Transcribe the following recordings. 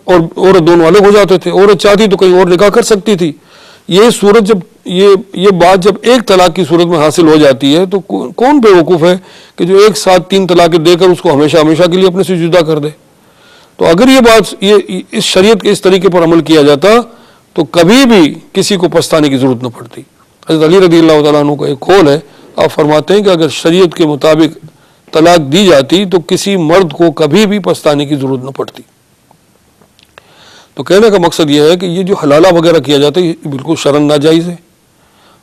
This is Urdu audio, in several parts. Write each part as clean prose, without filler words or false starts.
اور عورت دونوں الگ ہو جاتے تھے. عورت چاہتی تو کہیں اور نکاح کر سکتی تھی. یہ صورت جب یہ بات جب ایک طلاق کی صورت میں حاصل ہو جاتی ہے تو کون بے وقوف ہے کہ جو ایک ساتھ 3 طلاقیں دے کر اس کو ہمیشہ ہمیشہ کے لیے اپنے سے جدا کر دے. تو اگر یہ بات اس شریعت کے اس طریقے پر عمل کیا جاتا تو کبھی بھی کسی کو پچھتانے کی ضرورت نہ پڑتی. حضرت علی رضی اللہ تعالیٰ عنہ کا ایک قول ہے, آپ فرماتے ہیں کہ اگر شریعت کے مطابق طلاق دی جاتی تو کسی مرد کو کبھی بھی پچھتانے کی ضرورت نہ پڑتی. تو کہنے کا مقصد یہ ہے کہ یہ جو حلالہ وغیرہ کیا جاتا ہے یہ بالکل شرعاً ناجائز ہے,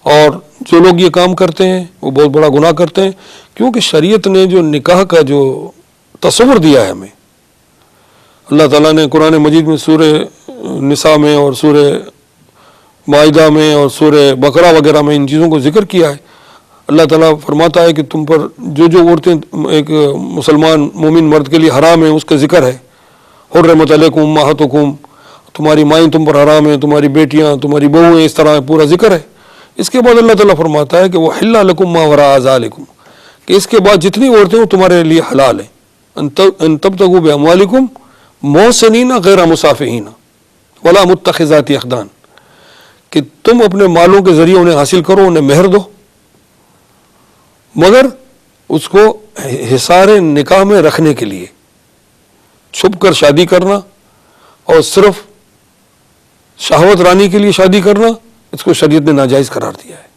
اور جو لوگ یہ کام کرتے ہیں وہ بہت بڑا گناہ کرتے ہیں, کیونکہ شریعت نے جو نکاح کا جو تصور دیا ہے ہمیں, اللہ تعالیٰ نے قرآن مجید میں سورہ نساء میں اور سورہ مائدہ میں اور سورہ بقرہ وغیرہ میں ان چیزوں کو ذکر کیا ہے. اللہ تعالیٰ فرماتا ہے کہ تم پر جو عورتیں ایک مسلمان مومن مرد کے لیے حرام ہیں اس کا ذکر ہے. حرمت علیکم امہاتکم, تمہاری مائیں تم پر حرام ہیں, تمہاری بیٹیاں, تمہاری بہویں, اس طرح پورا ذکر ہے. اس کے بعد اللہ تعالیٰ فرماتا ہے کہ وحل لکم ما وراء ذالکم, کہ اس کے بعد جتنی عورتیں وہ تمہارے لیے حلال ہیں. ان تبتغوا باموالکم محسنین غیر مسافحین ولا متخذات اخدان, کہ تم اپنے مالوں کے ذریعے انہیں حاصل کرو, انہیں مہر دو, مگر اس کو حصار نکاح میں رکھنے کے لیے. چھپ کر شادی کرنا اور صرف شہوت رانی کے لیے شادی کرنا, اس کو شریعت نے ناجائز قرار دیا ہے.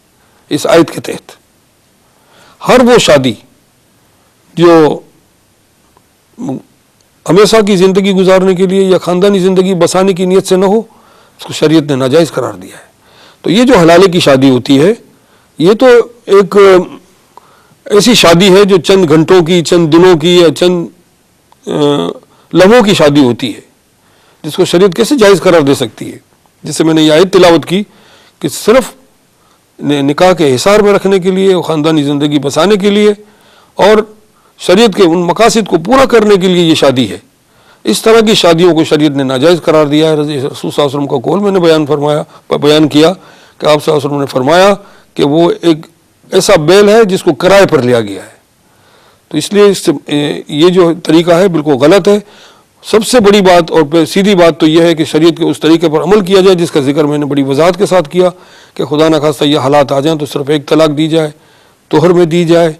اس آیت کے تحت ہر وہ شادی جو ہمیشہ کی زندگی گزارنے کے لیے یا خاندانی زندگی بسانے کی نیت سے نہ ہو, اس کو شریعت نے ناجائز قرار دیا ہے. تو یہ جو حلالے کی شادی ہوتی ہے یہ تو ایک ایسی شادی ہے جو چند گھنٹوں کی, چند دنوں کی یا چند لمحوں کی شادی ہوتی ہے, جس کو شریعت کیسے جائز قرار دے سکتی ہے. جس سے میں نے یہ آیت تلاوت کی کہ صرف نکاح کے حصار میں رکھنے کے لیے, خاندانی زندگی بسانے کے لیے اور شریعت کے ان مقاصد کو پورا کرنے کے لیے یہ شادی ہے. اس طرح کی شادیوں کو شریعت نے ناجائز قرار دیا ہے. رسول صلی اللہ علیہ وسلم کا قول میں نے بیان کیا کہ آپ صلی اللہ علیہ وسلم نے فرمایا کہ وہ ایک ایسا بیل ہے جس کو کرائے پر لیا گیا ہے. تو اس لیے یہ جو طریقہ ہے بالکل غلط ہے. سب سے بڑی بات اور سیدھی بات تو یہ ہے کہ شریعت کے اس طریقے پر عمل کیا جائے جس کا ذکر میں نے بڑی وضاحت کے ساتھ کیا کہ خدا نخواستہ یہ حالات آ جائیں تو صرف ایک طلاق دی جائے, طہر میں دی جائے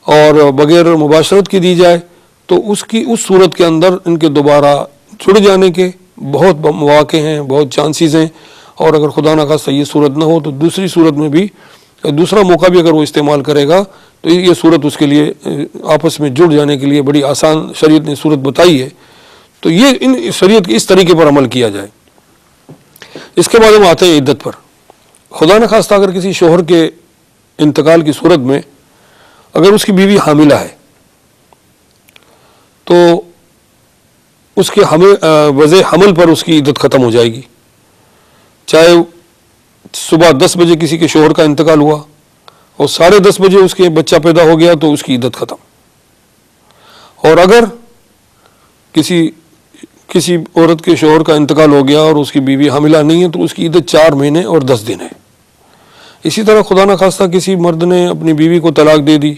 اور بغیر مباشرت کی دی جائے. تو اس صورت کے اندر ان کے دوبارہ جڑ جانے کے بہت مواقع ہیں, بہت چانسز ہیں. اور اگر خدا نخواستہ یہ صورت نہ ہو تو دوسری صورت میں بھی, دوسرا موقع بھی اگر وہ استعمال کرے گا تو یہ صورت اس کے لیے آپس میں جڑ جانے کے لیے بڑی آسان شریعت نے صورت بتائی ہے. تو یہ ان شریعت کے اس طریقے پر عمل کیا جائے. اس کے بعد ہم آتے ہیں عدت پر. خدا نخواستہ اگر کسی شوہر کے انتقال کی صورت میں اگر اس کی بیوی حاملہ ہے تو اس کے وضع حمل پر اس کی عدت ختم ہو جائے گی. چاہے صبح 10 بجے کسی کے شوہر کا انتقال ہوا اور 10:30 بجے اس کے بچہ پیدا ہو گیا تو اس کی عدت ختم. اور اگر کسی عورت کے شوہر کا انتقال ہو گیا اور اس کی بیوی حاملہ نہیں ہے تو اس کی عدت 4 مہینے اور 10 دن ہے. اسی طرح خدا نخواستہ کسی مرد نے اپنی بیوی کو طلاق دے دی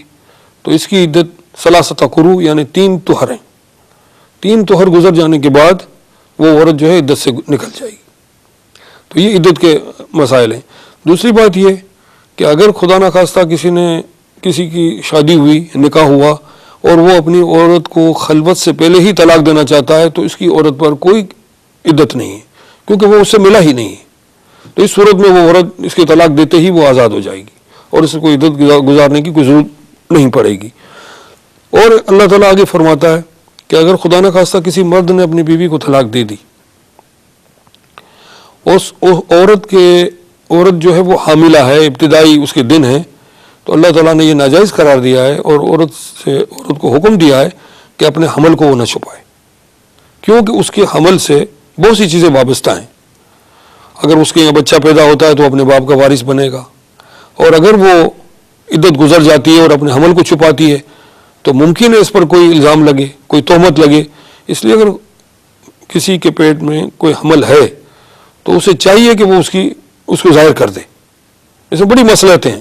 تو اس کی عدت 3 قروء یعنی 3 طہر ہیں. 3 طہر گزر جانے کے بعد وہ عورت جو ہے عدت سے نکل جائے گی. تو یہ عدت کے مسائل ہیں. دوسری بات یہ کہ اگر خدا نخواستہ کسی کی شادی ہوئی, نکاح ہوا اور وہ اپنی عورت کو خلوت سے پہلے ہی طلاق دینا چاہتا ہے تو اس کی عورت پر کوئی عدت نہیں ہے کیونکہ وہ اس سے ملا ہی نہیں ہے. تو اس صورت میں وہ عورت اس کی طلاق دیتے ہی وہ آزاد ہو جائے گی اور اس کو عدت گزارنے کی کوئی ضرورت نہیں پڑے گی. اور اللہ تعالیٰ آگے فرماتا ہے کہ اگر خدا نخواستہ کسی مرد نے اپنی بیوی کو طلاق دے دی, اس عورت جو ہے وہ حاملہ ہے, ابتدائی اس کے دن ہیں, تو اللہ تعالیٰ نے یہ ناجائز قرار دیا ہے اور عورت کو حکم دیا ہے کہ اپنے حمل کو وہ نہ چھپائے, کیونکہ اس کے حمل سے بہت سی چیزیں وابستہ ہیں. اگر اس کے یہاں بچہ پیدا ہوتا ہے تو اپنے باپ کا وارث بنے گا, اور اگر وہ عدت گزر جاتی ہے اور اپنے حمل کو چھپاتی ہے تو ممکن ہے اس پر کوئی الزام لگے, کوئی تہمت لگے. اس لیے اگر کسی کے پیٹ میں کوئی حمل ہے تو اسے چاہیے کہ وہ اس کو ظاہر کر دے. اس میں بڑی مصلحتیں ہیں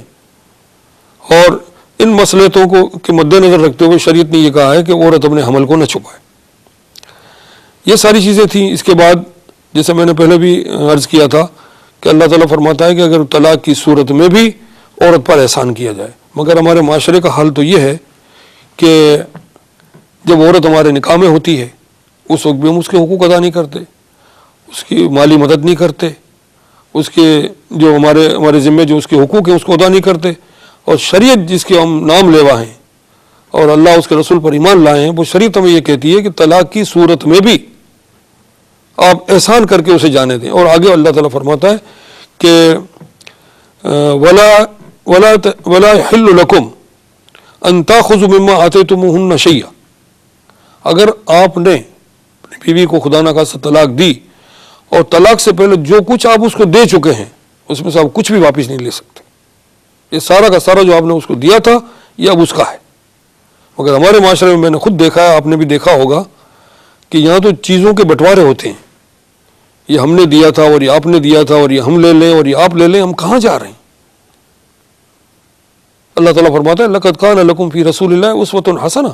اور ان مصلحتوں کے مد نظر رکھتے ہوئے شریعت نے یہ کہا ہے کہ عورت اپنے حمل کو نہ چھپائے. یہ ساری چیزیں تھیں. اس کے بعد جیسے میں نے پہلے بھی عرض کیا تھا کہ اللہ تعالیٰ فرماتا ہے کہ اگر طلاق کی صورت میں بھی عورت پر احسان کیا جائے، مگر ہمارے معاشرے کا حال تو یہ ہے کہ جب عورت ہمارے نکاح میں ہوتی ہے اس وقت بھی ہم اس کے حقوق ادا نہیں کرتے، اس کی مالی مدد نہیں کرتے، اس کے جو ہمارے ذمے جو اس کے حقوق ہیں اس کو ادا نہیں کرتے. اور شریعت جس کے ہم نام لیوا ہیں اور اللہ اس کے رسول پر ایمان لائے ہیں، وہ شریعت ہمیں یہ کہتی ہے کہ طلاق کی صورت میں بھی آپ احسان کر کے اسے جانے دیں. اور آگے اللہ تعالیٰ فرماتا ہے کہ وَلَا يَحِلُّ لَكُمْ أَن تَأْخُذُوا مِمَّا آتَيْتُمُوهُنَّ شَيْئًا. اگر آپ نے اپنی بیوی کو خدا نخواستہ طلاق دی اور طلاق سے پہلے جو کچھ آپ اس کو دے چکے ہیں اس میں سے آپ کچھ بھی واپس نہیں لے سکتے. یہ سارا کا سارا جو آپ نے اس کو دیا تھا یہ اب اس کا ہے. مگر ہمارے معاشرے میں نے خود دیکھا ہے، آپ نے بھی دیکھا ہوگا کہ یہاں تو چیزوں کے بٹوارے ہوتے ہیں. یہ ہم نے دیا تھا اور یہ آپ نے دیا تھا اور یہ ہم لے لیں اور یہ آپ لے لیں. ہم کہاں جا رہے ہیں؟ اللہ تعالیٰ فرماتا ہے لَقَدْ كَانَ لَكُمْ فِي رَسُولِ اللَّهِ أُسْوَةٌ حَسَنَةٌ.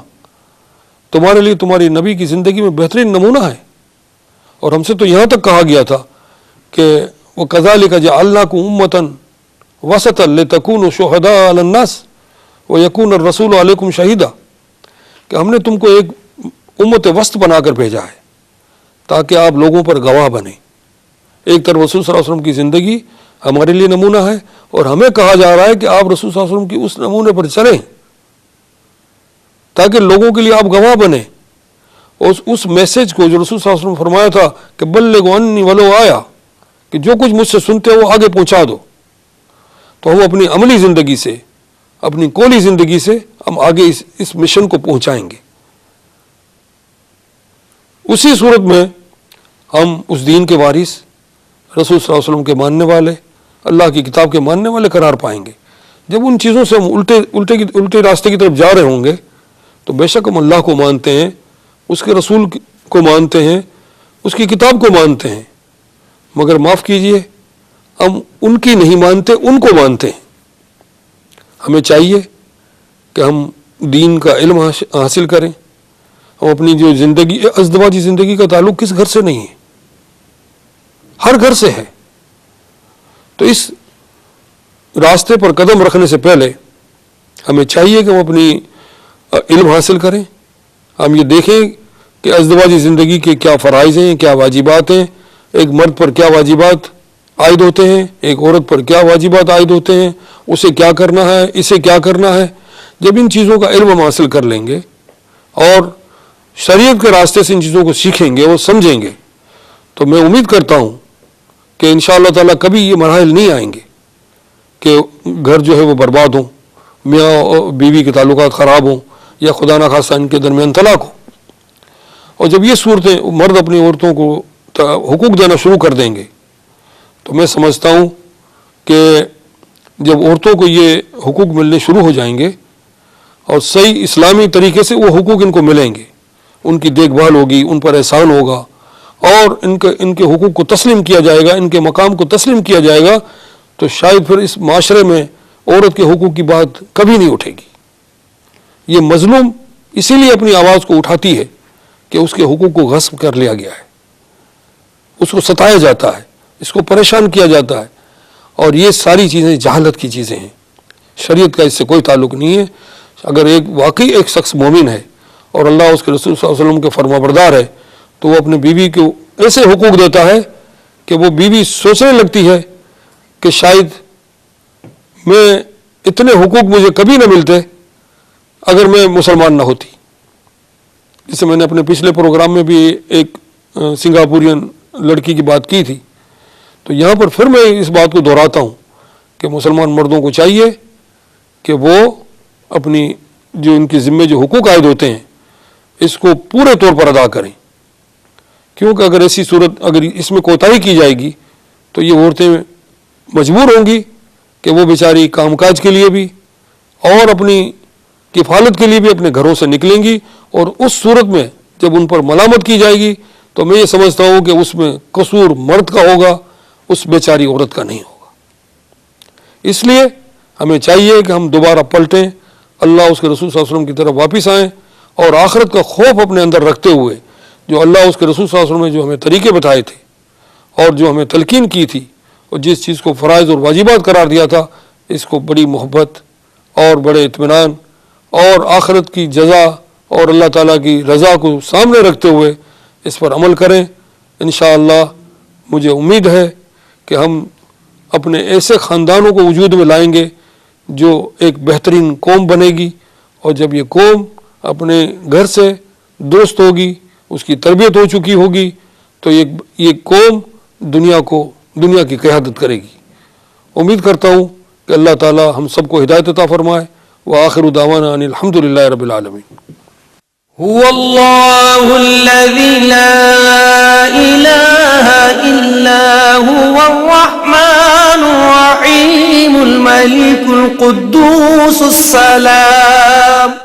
تمہارے لیے تمہاری نبی کی زندگی میں بہترین نمونہ ہے. اور ہم سے تو یہاں تک کہا گیا تھا کہ وَكَذَلِكَ جَعَلْنَاكُمْ أُمَّةً وَسَطًا لِتَكُونُوا شُهَدَاءَ عَلَى النَّاسِ وَيَكُونَ الرَّسُولُ عَلَيْكُمْ شَهِيدًا. کہ ہم نے تم کو ایک امت وسط بنا کر بھیجا ہے تاکہ آپ لوگوں پر گواہ بنیں. ایک طرف رسول صلی اللہ علیہ وسلم کی زندگی ہمارے لیے نمونہ ہے اور ہمیں کہا جا رہا ہے کہ آپ رسول صلی اللہ علیہ وسلم کی اس نمونے پر چلیں تاکہ لوگوں کے لیے آپ گواہ بنیں. اور اس میسج کو جو رسول صلی اللہ علیہ وسلم نے فرمایا تھا کہ بلغوا عنی ولو آیا، کہ جو کچھ مجھ سے سنتے ہو وہ آگے پہنچا دو، تو ہم اپنی عملی زندگی سے، اپنی قولی زندگی سے ہم آگے اس مشن کو پہنچائیں گے. اسی صورت میں ہم اس دین کے وارث، رسول صلی اللہ علیہ وسلم کے ماننے والے، اللہ کی کتاب کے ماننے والے قرار پائیں گے. جب ان چیزوں سے ہم الٹے راستے کی طرف جا رہے ہوں گے تو بے شک ہم اللہ کو مانتے ہیں، اس کے رسول کو مانتے ہیں، اس کی کتاب کو مانتے ہیں، مگر معاف کیجئے ہم ان کی نہیں مانتے، ان کو مانتے ہیں. ہمیں چاہیے کہ ہم دین کا علم حاصل کریں. ہم اپنی جو زندگی، ازدواجی زندگی کا تعلق کس گھر سے نہیں ہے، ہر گھر سے ہے. تو اس راستے پر قدم رکھنے سے پہلے ہمیں چاہیے کہ ہم اپنی علم حاصل کریں. ہم یہ دیکھیں کہ ازدواجی زندگی کے کیا فرائض ہیں، کیا واجبات ہیں، ایک مرد پر کیا واجبات عائد ہوتے ہیں، ایک عورت پر کیا واجبات عائد ہوتے ہیں، اسے کیا کرنا ہے، اسے کیا کرنا ہے. جب ان چیزوں کا علم ہم حاصل کر لیں گے اور شریعت کے راستے سے ان چیزوں کو سیکھیں گے اور سمجھیں گے تو میں امید کرتا ہوں کہ انشاءاللہ تعالیٰ کبھی یہ مراحل نہیں آئیں گے کہ گھر جو ہے وہ برباد ہوں، میاں اور بیوی کے تعلقات خراب ہوں یا خدا نخواستہ ان کے درمیان طلاق ہو. اور جب یہ صورتیں مرد اپنی عورتوں کو حقوق دینا شروع کر دیں گے تو میں سمجھتا ہوں کہ جب عورتوں کو یہ حقوق ملنے شروع ہو جائیں گے اور صحیح اسلامی طریقے سے وہ حقوق ان کو ملیں گے، ان کی دیکھ بھال ہوگی، ان پر احسان ہوگا اور ان کے حقوق کو تسلیم کیا جائے گا، ان کے مقام کو تسلیم کیا جائے گا، تو شاید پھر اس معاشرے میں عورت کے حقوق کی بات کبھی نہیں اٹھے گی. یہ مظلوم اسی لیے اپنی آواز کو اٹھاتی ہے کہ اس کے حقوق کو غصب کر لیا گیا ہے، اس کو ستایا جاتا ہے، اس کو پریشان کیا جاتا ہے. اور یہ ساری چیزیں جہالت کی چیزیں ہیں، شریعت کا اس سے کوئی تعلق نہیں ہے. اگر واقعی ایک شخص مومن ہے اور اللہ اس کے رسول صلی اللہ علیہ وسلم کے فرما بردار ہے تو وہ اپنی بیوی کو ایسے حقوق دیتا ہے کہ وہ بیوی سوچنے لگتی ہے کہ شاید میں اتنے حقوق مجھے کبھی نہ ملتے اگر میں مسلمان نہ ہوتی. جسے میں نے اپنے پچھلے پروگرام میں بھی ایک سنگاپورین لڑکی کی بات کی تھی، تو یہاں پر پھر میں اس بات کو دہراتا ہوں کہ مسلمان مردوں کو چاہیے کہ وہ اپنی جو ان کے ذمے جو حقوق عائد ہوتے ہیں اس کو پورے طور پر ادا کریں. کیونکہ اگر ایسی صورت، اگر اس میں کوتاہی کی جائے گی تو یہ عورتیں مجبور ہوں گی کہ وہ بیچاری کام کاج کے لیے بھی اور اپنی کفالت کے لیے بھی اپنے گھروں سے نکلیں گی، اور اس صورت میں جب ان پر ملامت کی جائے گی تو میں یہ سمجھتا ہوں کہ اس میں قصور مرد کا ہوگا، اس بیچاری عورت کا نہیں ہوگا. اس لیے ہمیں چاہیے کہ ہم دوبارہ پلٹیں، اللہ اس کے رسول صلی اللہ علیہ وسلم کی طرف واپس آئیں اور آخرت کا خوف اپنے اندر رکھتے ہوئے جو اللہ اس کے رسول صلی اللہ علیہ وسلم نے جو ہمیں طریقے بتائے تھے اور جو ہمیں تلقین کی تھی اور جس چیز کو فرائض اور واجبات قرار دیا تھا، اس کو بڑی محبت اور بڑے اطمینان اور آخرت کی جزا اور اللہ تعالیٰ کی رضا کو سامنے رکھتے ہوئے اس پر عمل کریں۔ انشاءاللہ مجھے امید ہے کہ ہم اپنے ایسے خاندانوں کو وجود میں لائیں گے جو ایک بہترین قوم بنے گی، اور جب یہ قوم اپنے گھر سے درست ہوگی، اس کی تربیت ہو چکی ہوگی، تو یہ قوم دنیا کی قیادت کرے گی۔ امید کرتا ہوں کہ اللہ تعالی ہم سب کو ہدایت عطا فرمائے۔ وآخر دعوانا ان الحمد للہ رب العالمین۔ هو الله الذي لا إله إلا هو الرحمن الرحيم الملك القدوس السلام